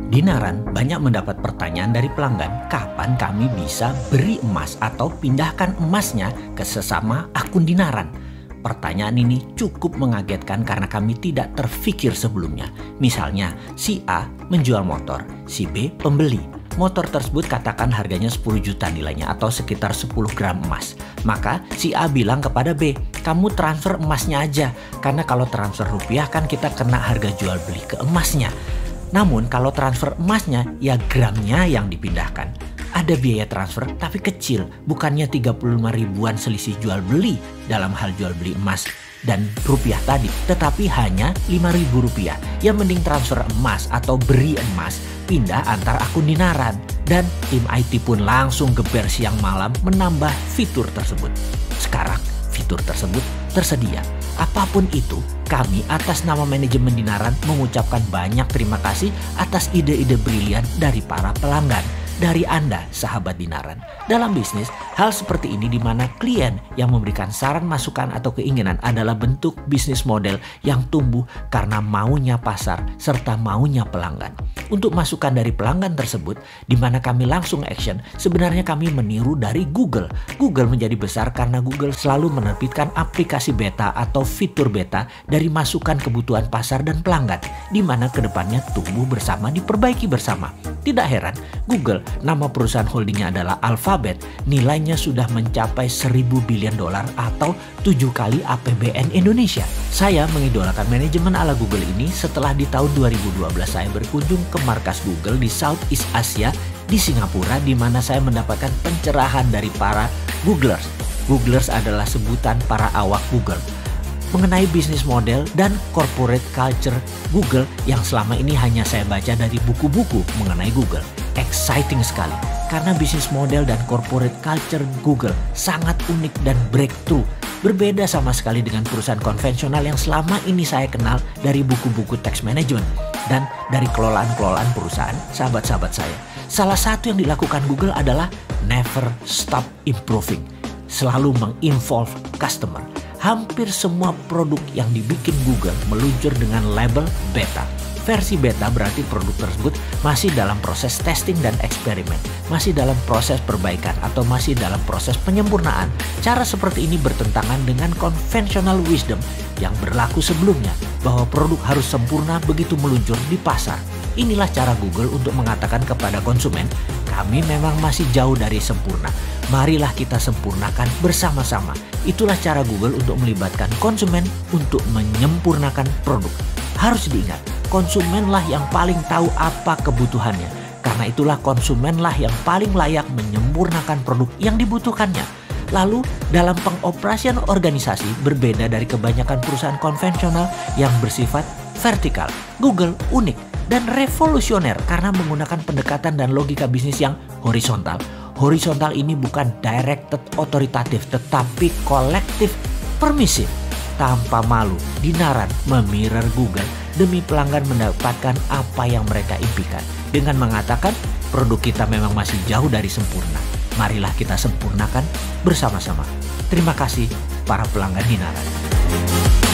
Dinaran banyak mendapat pertanyaan dari pelanggan kapan kami bisa beri emas atau pindahkan emasnya ke sesama akun Dinaran. Pertanyaan ini cukup mengagetkan karena kami tidak terfikir sebelumnya. Misalnya, si A menjual motor, si B pembeli. Motor tersebut katakan harganya 10 juta nilainya atau sekitar 10 gram emas. Maka si A bilang kepada B, kamu transfer emasnya aja. Karena kalau transfer rupiah kan kita kena harga jual beli ke emasnya. Namun kalau transfer emasnya ya gramnya yang dipindahkan. Ada biaya transfer tapi kecil, bukannya 35 ribuan selisih jual beli dalam hal jual beli emas dan rupiah tadi, tetapi hanya 5.000 rupiah. Yang mending transfer emas atau beri emas pindah antar akun Dinaran. Dan tim IT pun langsung geber siang malam menambah fitur tersebut. Sekarang fitur tersebut tersedia. Apapun itu, kami atas nama manajemen Dinaran mengucapkan banyak terima kasih atas ide-ide brilian dari para pelanggan. Dari Anda, sahabat Dinaran. Dalam bisnis, hal seperti ini di mana klien yang memberikan saran, masukan, atau keinginan adalah bentuk bisnis model yang tumbuh karena maunya pasar serta maunya pelanggan. Untuk masukan dari pelanggan tersebut, di mana kami langsung action, sebenarnya kami meniru dari Google. Google menjadi besar karena Google selalu menerbitkan aplikasi beta atau fitur beta dari masukan kebutuhan pasar dan pelanggan, di mana kedepannya tumbuh bersama, diperbaiki bersama. Tidak heran, Google, nama perusahaan holdingnya adalah Alphabet, nilainya sudah mencapai 1.000 billion dolar atau 7 kali APBN Indonesia. Saya mengidolakan manajemen ala Google ini setelah di tahun 2012 saya berkunjung ke markas Google di Southeast Asia di Singapura, di mana saya mendapatkan pencerahan dari para Googlers. Googlers adalah sebutan para awak Google mengenai bisnis model dan corporate culture Google yang selama ini hanya saya baca dari buku-buku mengenai Google. Exciting sekali karena bisnis model dan corporate culture Google sangat unik dan breakthrough. Berbeda sama sekali dengan perusahaan konvensional yang selama ini saya kenal dari buku-buku tax management dan dari kelolaan-kelolaan perusahaan sahabat-sahabat saya. Salah satu yang dilakukan Google adalah never stop improving, selalu menginvolve customer. Hampir semua produk yang dibikin Google meluncur dengan label beta. Versi beta berarti produk tersebut masih dalam proses testing dan eksperimen, masih dalam proses perbaikan atau masih dalam proses penyempurnaan. Cara seperti ini bertentangan dengan conventional wisdom yang berlaku sebelumnya bahwa produk harus sempurna begitu meluncur di pasar. Inilah cara Google untuk mengatakan kepada konsumen, kami memang masih jauh dari sempurna. Marilah kita sempurnakan bersama-sama. Itulah cara Google untuk melibatkan konsumen untuk menyempurnakan produk. Harus diingat, konsumenlah yang paling tahu apa kebutuhannya. Karena itulah konsumenlah yang paling layak menyempurnakan produk yang dibutuhkannya. Lalu, dalam pengoperasian organisasi berbeda dari kebanyakan perusahaan konvensional yang bersifat vertikal. Google unik dan revolusioner karena menggunakan pendekatan dan logika bisnis yang horizontal. Horizontal ini bukan directed otoritatif tetapi kolektif permisif. Tanpa malu, Dinaran memirror Google demi pelanggan mendapatkan apa yang mereka impikan. Dengan mengatakan produk kita memang masih jauh dari sempurna. Marilah kita sempurnakan bersama-sama. Terima kasih para pelanggan Dinaran.